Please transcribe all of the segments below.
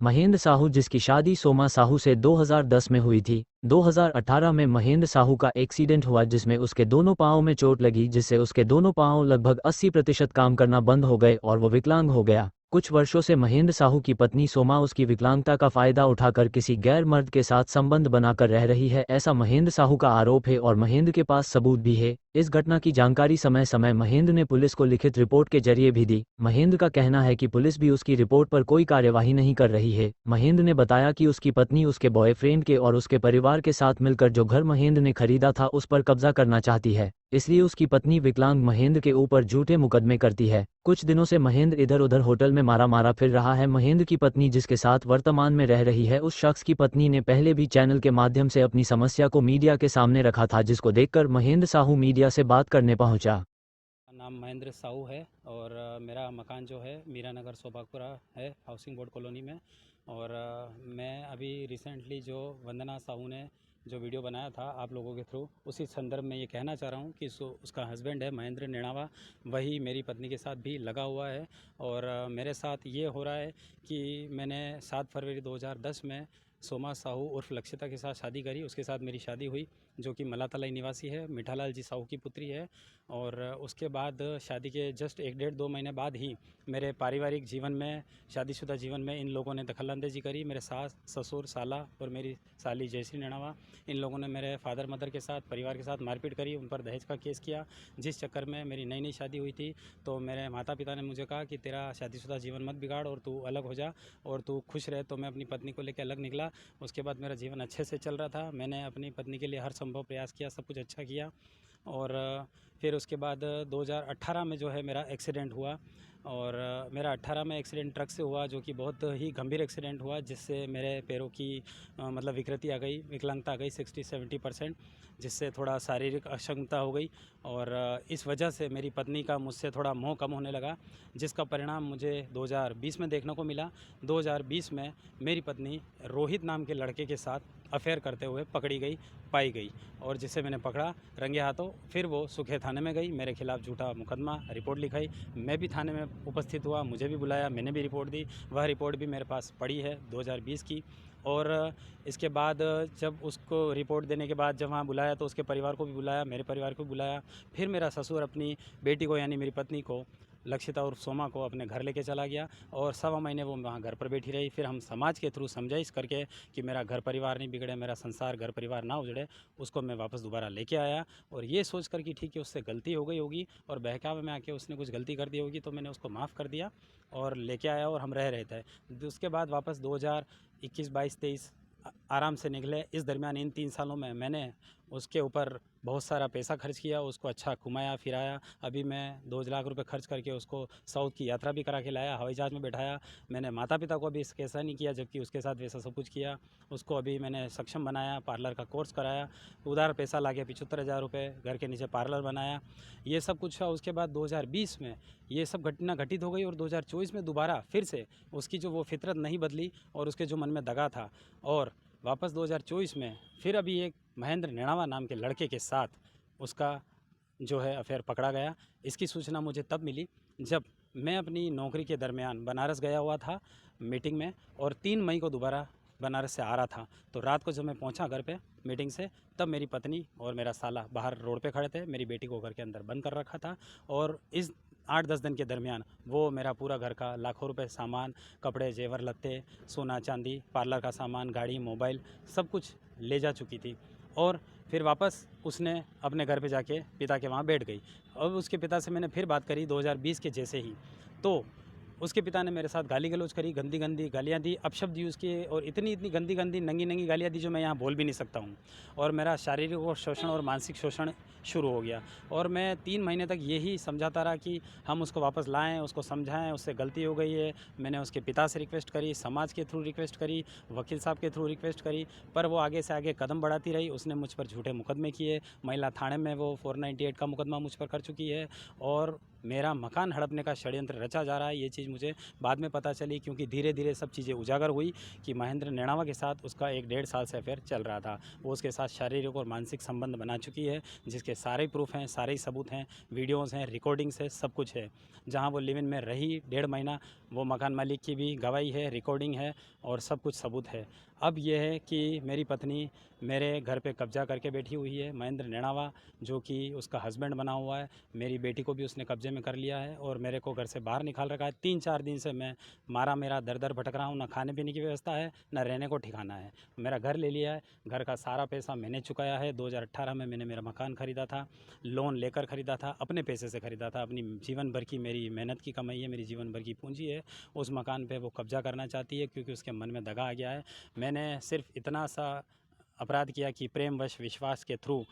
महेंद्र साहू, जिसकी शादी सोमा साहू से 2010 में हुई थी, 2018 में महेंद्र साहू का एक्सीडेंट हुआ जिसमें उसके दोनों पांवों में चोट लगी, जिससे उसके दोनों पांव लगभग 80% काम करना बंद हो गए और वो विकलांग हो गया। कुछ वर्षों से महेंद्र साहू की पत्नी सोमा उसकी विकलांगता का फायदा उठाकर किसी गैर मर्द के साथ संबंध बनाकर रह रही है, ऐसा महेंद्र साहू का आरोप है और महेंद्र के पास सबूत भी है। इस घटना की जानकारी समय समय महेंद्र ने पुलिस को लिखित रिपोर्ट के जरिए भी दी। महेंद्र का कहना है कि पुलिस भी उसकी रिपोर्ट पर कोई कार्यवाही नहीं कर रही है। महेंद्र ने बताया कि उसकी पत्नी उसके बॉयफ्रेंड के और उसके परिवार के साथ मिलकर जो घर महेंद्र ने खरीदा था उस पर कब्जा करना चाहती है, इसलिए उसकी पत्नी विकलांग महेंद्र के ऊपर झूठे मुकदमे करती है। कुछ दिनों से महेंद्र इधर उधर होटल में मारा मारा फिर रहा है। महेंद्र की पत्नी जिसके साथ वर्तमान में रह रही है, उस शख्स की पत्नी ने पहले भी चैनल के माध्यम से अपनी समस्या को मीडिया के सामने रखा था, जिसको देखकर महेंद्र साहू मीडिया से बात करने पहुंचा। नाम महेंद्र साहू है और मेरा मकान जो है मीरा नगर सोभागपुरा है, हाउसिंग बोर्ड कॉलोनी में। और मैं अभी रिसेंटली जो वंदना साहू ने जो वीडियो बनाया था आप लोगों के थ्रू, उसी संदर्भ में ये कहना चाह रहा हूँ कि उसका हस्बैंड है महेंद्र नेणावा, वही मेरी पत्नी के साथ भी लगा हुआ है। और मेरे साथ ये हो रहा है कि मैंने 7 फरवरी 2010 में सोमा साहू उर्फ लक्षिता के साथ शादी करी। उसके साथ मेरी शादी हुई, जो कि मलातलाई निवासी है, मिठालाल जी साहू की पुत्री है। और उसके बाद शादी के जस्ट 1 डेढ़ 2 महीने बाद ही मेरे पारिवारिक जीवन में, शादीशुदा जीवन में इन लोगों ने दखलंदाजी करी। मेरे सास ससुर साला और मेरी साली जयश्री नेणावा, इन लोगों ने मेरे फादर मदर के साथ, परिवार के साथ मारपीट करी, उन पर दहेज का केस किया। जिस चक्कर में मेरी नई नई शादी हुई थी, तो मेरे माता पिता ने मुझे कहा कि तेरा शादीशुदा जीवन मत बिगाड़ और तू अलग हो जा और तू खुश रहे। तो मैं अपनी पत्नी को लेकर अलग निकला। उसके बाद मेरा जीवन अच्छे से चल रहा था। मैंने अपनी पत्नी के लिए हर संभव प्रयास किया, सब कुछ अच्छा किया। और फिर उसके बाद 2018 में जो है मेरा एक्सीडेंट हुआ। और मेरा 18 में एक्सीडेंट ट्रक से हुआ, जो कि बहुत ही गंभीर एक्सीडेंट हुआ, जिससे मेरे पैरों की मतलब विकृति आ गई, विकलांगता आ गई 60-70%, जिससे थोड़ा शारीरिक अक्षमता हो गई। और इस वजह से मेरी पत्नी का मुझसे थोड़ा मोह कम होने लगा, जिसका परिणाम मुझे 2020 में देखने को मिला। 2020 में मेरी पत्नी रोहित नाम के लड़के के साथ अफेयर करते हुए पकड़ी गई, पाई गई, और जिसे मैंने पकड़ा रंगे हाथों। फिर वो सुखे थाने में गई, मेरे खिलाफ़ झूठा मुकदमा रिपोर्ट लिखाई। मैं भी थाने में उपस्थित हुआ, मुझे भी बुलाया, मैंने भी रिपोर्ट दी। वह रिपोर्ट भी मेरे पास पड़ी है 2020 की। और इसके बाद जब उसको रिपोर्ट देने के बाद जब वहाँ बुलाया, तो उसके परिवार को भी बुलाया, मेरे परिवार को भी बुलाया। फिर मेरा ससुर अपनी बेटी को, यानी मेरी पत्नी को, लक्षिता और सोमा को, अपने घर लेके चला गया और 1.25 महीने वो वहाँ घर पर बैठी रही। फिर हम समाज के थ्रू समझाइश करके कि मेरा घर परिवार नहीं बिगड़े, मेरा संसार घर परिवार ना उजड़े, उसको मैं वापस दोबारा लेके आया। और ये सोच कर कि ठीक है, उससे गलती हो गई होगी और बहकावे में आके उसने कुछ गलती कर दी होगी, तो मैंने उसको माफ़ कर दिया और लेके आया और हम रह रहे थे। उसके बाद वापस 2021, 22, 23 आराम से निकले। इस दरमियान इन 3 सालों में मैंने उसके ऊपर बहुत सारा पैसा खर्च किया, उसको अच्छा घुमाया फिराया। अभी मैं 2 लाख रुपए खर्च करके उसको साउथ की यात्रा भी करा के लाया, हवाई जहाज़ में बैठाया। मैंने माता पिता को अभी कैसा नहीं किया, जबकि उसके साथ वैसा सब कुछ किया। उसको अभी मैंने सक्षम बनाया, पार्लर का कोर्स कराया, उधार पैसा ला के 75,000 रुपये घर के नीचे पार्लर बनाया। ये सब कुछ हुआ। उसके बाद 2020 में ये सब घटना घटित हो गई और 2024 में दोबारा फिर से उसकी जो वो फितरत नहीं बदली और उसके जो मन में दगा था, और वापस 2024 में फिर अभी एक महेंद्र नेणावा नाम के लड़के के साथ उसका जो है अफेयर पकड़ा गया। इसकी सूचना मुझे तब मिली जब मैं अपनी नौकरी के दरमियान बनारस गया हुआ था मीटिंग में, और 3 मई को दोबारा बनारस से आ रहा था। तो रात को जब मैं पहुंचा घर पे मीटिंग से, तब मेरी पत्नी और मेरा साला बाहर रोड पे खड़े थे। मेरी बेटी को घर के अंदर बंद कर रखा था और इस 8-10 दिन के दरमियान वो मेरा पूरा घर का लाखों रुपए सामान, कपड़े, जेवर लत्ते, सोना चांदी, पार्लर का सामान, गाड़ी, मोबाइल, सब कुछ ले जा चुकी थी। और फिर वापस उसने अपने घर पे जाके पिता के वहाँ बैठ गई। अब उसके पिता से मैंने फिर बात करी 2020 के जैसे ही, तो उसके पिता ने मेरे साथ गाली गलौज करी, गंदी गंदी गालियाँ दी, अपशब्द यूज़ किए और इतनी इतनी गंदी गंदी नंगी नंगी गालियाँ दी जो मैं यहाँ बोल भी नहीं सकता हूँ। और मेरा शारीरिक और शोषण और मानसिक शोषण शुरू हो गया। और मैं 3 महीने तक यही समझाता रहा कि हम उसको वापस लाएं, उसको समझाएं, उससे गलती हो गई है। मैंने उसके पिता से रिक्वेस्ट करी, समाज के थ्रू रिक्वेस्ट करी, वकील साहब के थ्रू रिक्वेस्ट करी, पर वो आगे से आगे कदम बढ़ाती रही। उसने मुझ पर झूठे मुकदमे किए, महिला थाने में वो 498 का मुकदमा मुझ पर कर चुकी है। और मेरा मकान हड़पने का षड्यंत्र रचा जा रहा है। ये चीज़ मुझे बाद में पता चली, क्योंकि धीरे धीरे सब चीज़ें उजागर हुई कि महेंद्र नेणावा के साथ उसका 1-1.5 साल से अफेयर चल रहा था। वो उसके साथ शारीरिक और मानसिक संबंध बना चुकी है, जिसके सारे प्रूफ हैं, सारे सबूत हैं, वीडियोज़ हैं, रिकॉर्डिंग्स है, सब कुछ है। जहाँ वो लिव इन में रही 1.5 महीना, वो मकान मालिक की भी गवाही है, रिकॉर्डिंग है और सब कुछ सबूत है। अब ये है कि मेरी पत्नी मेरे घर पे कब्जा करके बैठी हुई है। महेंद्र नेणावा, जो कि उसका हस्बैंड बना हुआ है, मेरी बेटी को भी उसने कब्जे में कर लिया है और मेरे को घर से बाहर निकाल रखा है। 3-4 दिन से मैं मेरा दर दर भटक रहा हूँ। ना खाने पीने की व्यवस्था है, ना रहने को ठिकाना है। मेरा घर ले लिया है, घर का सारा पैसा मैंने चुकाया है। 2018 में मैंने मेरा मकान ख़रीदा था, लोन लेकर ख़रीदा था, अपने पैसे से ख़रीदा था। अपनी जीवन भर की मेरी मेहनत की कमाई है, मेरी जीवन भर की पूंजी है। उस मकान पे वो कब्जा करना चाहती है, क्योंकि उसके मन में दगा आ गया है। मैंने सिर्फ इतना सा अपराध किया कि प्रेमवश विश्वास के थ्रू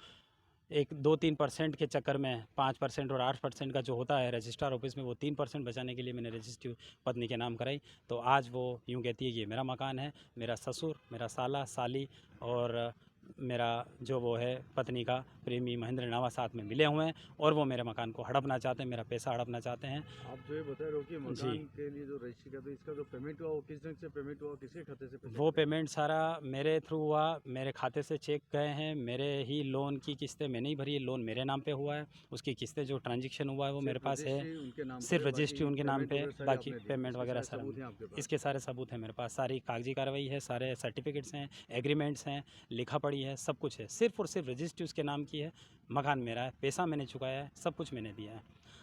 एक 2-3% के चक्कर में 5% और 8% का जो होता है रजिस्ट्रार ऑफिस में, वो 3% बचाने के लिए मैंने रजिस्ट्री पत्नी के नाम कराई। तो आज वो यूँ कहती है कि ये मेरा मकान है। मेरा ससुर, मेरा साला, साली और मेरा जो वो है पत्नी का प्रेमी महेंद्र नेणावा साथ में मिले हुए हैं और वो मेरे मकान को हड़पना चाहते हैं, मेरा पैसा हड़पना चाहते हैं। आप जो ये बता रहे हो कि मकान के लिए जो रजिस्ट्री का, तो इसका जो पेमेंट हुआ वो किस ढंग से पेमेंट हुआ, किसके खाते से वो पेमेंट सारा मेरे थ्रू हुआ, मेरे खाते से चेक गए हैं, मेरे ही लोन की किस्तें मैंने ही भरी है। लोन मेरे नाम पे हुआ है, उसकी किस्तें जो ट्रांजेक्शन हुआ है वो मेरे पास है। सिर्फ रजिस्ट्री उनके नाम पे, बाकी पेमेंट वगैरह सारा इसके सारे सबूत हैं मेरे पास। सारी कागजी कार्रवाई है, सारे सर्टिफिकेट्स हैं, एग्रीमेंट्स हैं, लिखा पढ़ी है, सब कुछ है। सिर्फ और सिर्फ रजिस्ट्री उसके नाम की है, मकान मेरा है, पैसा मैंने चुकाया है, सब कुछ मैंने दिया है।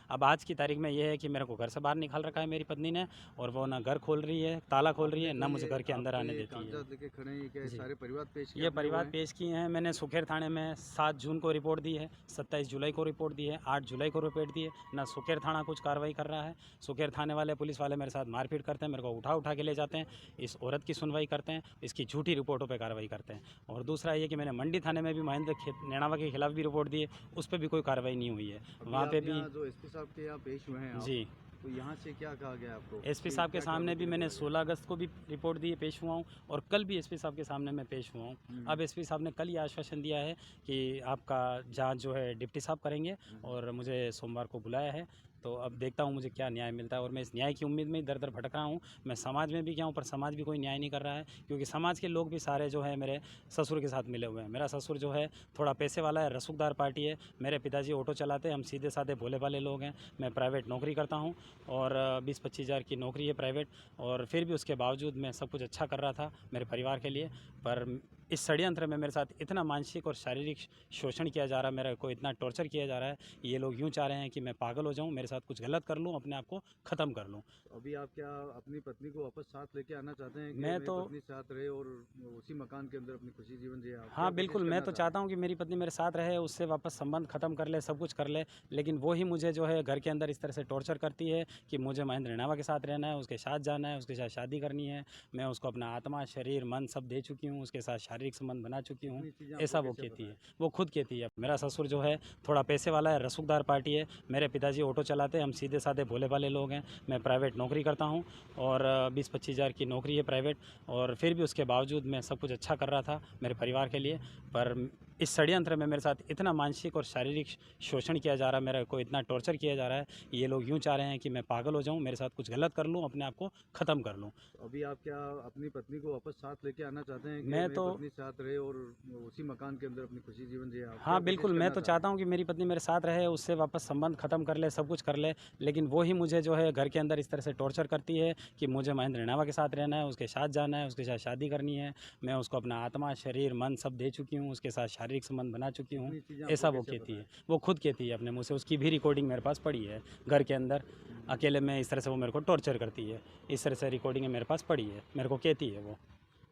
अब आज की तारीख में ये है कि मेरे को घर से बाहर निकाल रखा है मेरी पत्नी ने, और वो ना घर खोल रही है, ताला खोल रही है, ना मुझे घर के अंदर आने देती है। लेके खड़े हैं क्या सारे परिवार पेश किए? ये परिवार पेश किए हैं मैंने सुखेर थाने में। 7 जून को रिपोर्ट दी है, 27 जुलाई को रिपोर्ट दी है, 8 जुलाई को रिपोर्ट दी है। ना सुखेर थाना कुछ कार्रवाई कर रहा है। सुखेर थाने वाले, पुलिस वाले मेरे साथ मारपीट करते हैं, मेरे को उठा के ले जाते हैं, इस औरत की सुनवाई करते हैं, इसकी झूठी रिपोर्टों पर कार्रवाई करते हैं। और दूसरा ये कि मैंने मंडी थाने में भी महेंद्र नेणावा के खिलाफ भी रिपोर्ट दी है, उस पर भी कोई कार्रवाई नहीं हुई है। वहाँ पे भी जो एसपी साहब के यहाँ पेश हुए हैं जी, तो यहाँ से क्या कहा गया आपको? एसपी साहब के सामने भी मैंने 16 अगस्त को भी रिपोर्ट दी है, पेश हुआ हूँ, और कल भी एसपी साहब के सामने मैं पेश हुआ हूँ। अब एसपी साहब ने कल ही आश्वासन दिया है कि आपका जांच जो है डिप्टी साहब करेंगे, और मुझे सोमवार को बुलाया है। तो अब देखता हूँ मुझे क्या न्याय मिलता है, और मैं इस न्याय की उम्मीद में ही दर दर भटक रहा हूँ। मैं समाज में भी गया हूँ, पर समाज भी कोई न्याय नहीं कर रहा है, क्योंकि समाज के लोग भी सारे जो है मेरे ससुर के साथ मिले हुए हैं। मेरा ससुर जो है थोड़ा पैसे वाला है, रसूखदार पार्टी है। मेरे पिताजी ऑटो चलाते हैं, हम सीधे साधे भोले भाले लोग हैं। मैं प्राइवेट नौकरी करता हूँ, और 20-25 हज़ार की नौकरी है प्राइवेट, और फिर भी उसके बावजूद मैं सब कुछ अच्छा कर रहा था मेरे परिवार के लिए। पर इस षड्यंत्र में मेरे साथ इतना मानसिक और शारीरिक शोषण किया जा रहा है, मेरे को इतना टॉर्चर किया जा रहा है। ये लोग यूँ चाह रहे हैं कि मैं पागल हो जाऊँ, मेरे साथ कुछ गलत कर लूँ, अपने आप को ख़त्म कर लूँ। अभी आप क्या अपनी पत्नी को वापस साथ लेके आना चाहते हैं कि मैं तो पत्नी साथ रहे और उसी मकान के अंदर अपनी खुशी जीवन जिए? हाँ बिल्कुल, मैं तो चाहता हूँ कि मेरी पत्नी मेरे साथ रहे, उससे वापस संबंध ख़त्म कर ले, सब कुछ कर ले। लेकिन वो ही मुझे जो है घर के अंदर इस तरह से टॉर्चर करती है कि मुझे महेंद्र नेणावा के साथ रहना है, उसके साथ जाना है, उसके साथ शादी करनी है। मैं उसको अपना आत्मा, शरीर, मन सब दे चुकी हूँ, उसके साथ शारीरिक संबंध बना चुकी हूँ, ऐसा वो कहती है। वो खुद कहती है। मेरा ससुर जो है थोड़ा पैसे वाला है, रसूखदार पार्टी है। मेरे पिताजी ऑटो चलाते हैं, हम सीधे साधे भोले भाले लोग हैं। मैं प्राइवेट नौकरी करता हूँ, और 20-25 हज़ार की नौकरी है प्राइवेट, और फिर भी उसके बावजूद मैं सब कुछ अच्छा कर रहा था मेरे परिवार के लिए। पर इस षड्यंत्र में मेरे साथ इतना मानसिक और शारीरिक शोषण किया जा रहा है, मेरे को इतना टॉर्चर किया जा रहा है। ये लोग यूँ चाह रहे हैं कि मैं पागल हो जाऊँ, मेरे साथ कुछ गलत कर लूँ, अपने आप को ख़त्म कर लूँ। अभी आप क्या अपनी पत्नी को वापस साथ लेके आना चाहते हैं कि मैं तो पत्नी साथ रहे और उसी मकान के अंदर अपनी खुशी जीवन जिए? हाँ बिल्कुल, मैं तो चाहता हूँ कि मेरी पत्नी मेरे साथ रहे, उससे वापस संबंध ख़त्म कर ले, सब कुछ कर ले। लेकिन वो ही मुझे जो है घर के अंदर इस तरह से टॉर्चर करती है कि मुझे महेंद्र नेणावा के साथ रहना है, उसके साथ जाना है, उसके साथ शादी करनी है। मैं उसको अपना आत्मा, शरीर, मन सब दे चुकी हूँ, उसके साथ शारीरिक संबंध बना चुकी हूँ, ऐसा वो कहती है। वो खुद कहती है अपने मुँह से, उसकी भी रिकॉर्डिंग मेरे पास पड़ी है। घर के अंदर अकेले में इस तरह से वो मेरे को टॉर्चर करती है, इस तरह से रिकॉर्डिंग मेरे पास पड़ी है। मेरे को कहती है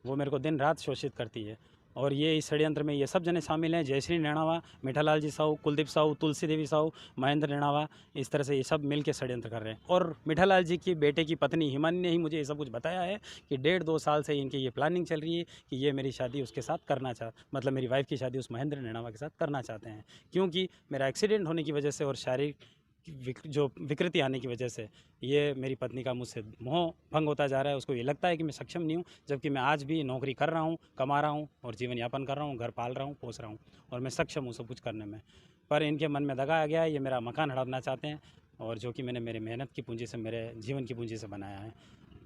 वो मेरे को दिन रात शोषित करती है। और ये इस षड्यंत्र में ये सब जने शामिल हैं। जयश्री नेणावा, मीठालाल जी साहू, कुलदीप साहू, तुलसी देवी साहू, महेंद्र नेणावा, इस तरह से ये सब मिल के षड्यंत्र कर रहे हैं। और मीठालाल जी की बेटे की पत्नी हिमानी ने ही मुझे ये सब कुछ बताया है कि 1.5-2 साल से इनकी ये प्लानिंग चल रही है कि ये मेरी शादी उसके साथ करना मतलब मेरी वाइफ की शादी उस महेंद्र नेणावा के साथ करना चाहते हैं। क्योंकि मेरा एक्सीडेंट होने की वजह से और शारीरिक जो विकृति आने की वजह से ये मेरी पत्नी का मुझसे मोह भंग होता जा रहा है। उसको ये लगता है कि मैं सक्षम नहीं हूँ, जबकि मैं आज भी नौकरी कर रहा हूँ, कमा रहा हूँ और जीवन यापन कर रहा हूँ, घर पाल रहा हूँ, पोस रहा हूँ, और मैं सक्षम हूँ सब कुछ करने में। पर इनके मन में दगा आ गया है, ये मेरा मकान हड़पना चाहते हैं। और जो कि मैंने मेरी मेहनत की पूंजी से, मेरे जीवन की पूंजी से बनाया है।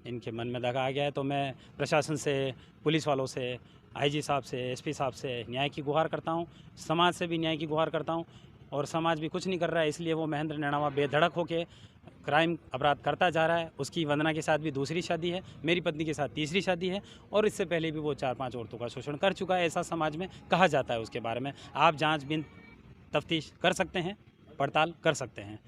इनके मन में दगा आ गया है तो मैं प्रशासन से, पुलिस वालों से, आईजी साहब से, एसपी साहब से न्याय की गुहार करता हूँ। समाज से भी न्याय की गुहार करता हूँ। और समाज भी कुछ नहीं कर रहा है, इसलिए वो महेंद्र नैनावा बेधड़क होके क्राइम अपराध करता जा रहा है। उसकी वंदना के साथ भी दूसरी शादी है, मेरी पत्नी के साथ तीसरी शादी है, और इससे पहले भी वो 4-5 औरतों का शोषण कर चुका है। ऐसा समाज में कहा जाता है उसके बारे में। आप जांचबीन तफ्तीश कर सकते हैं, पड़ताल कर सकते हैं।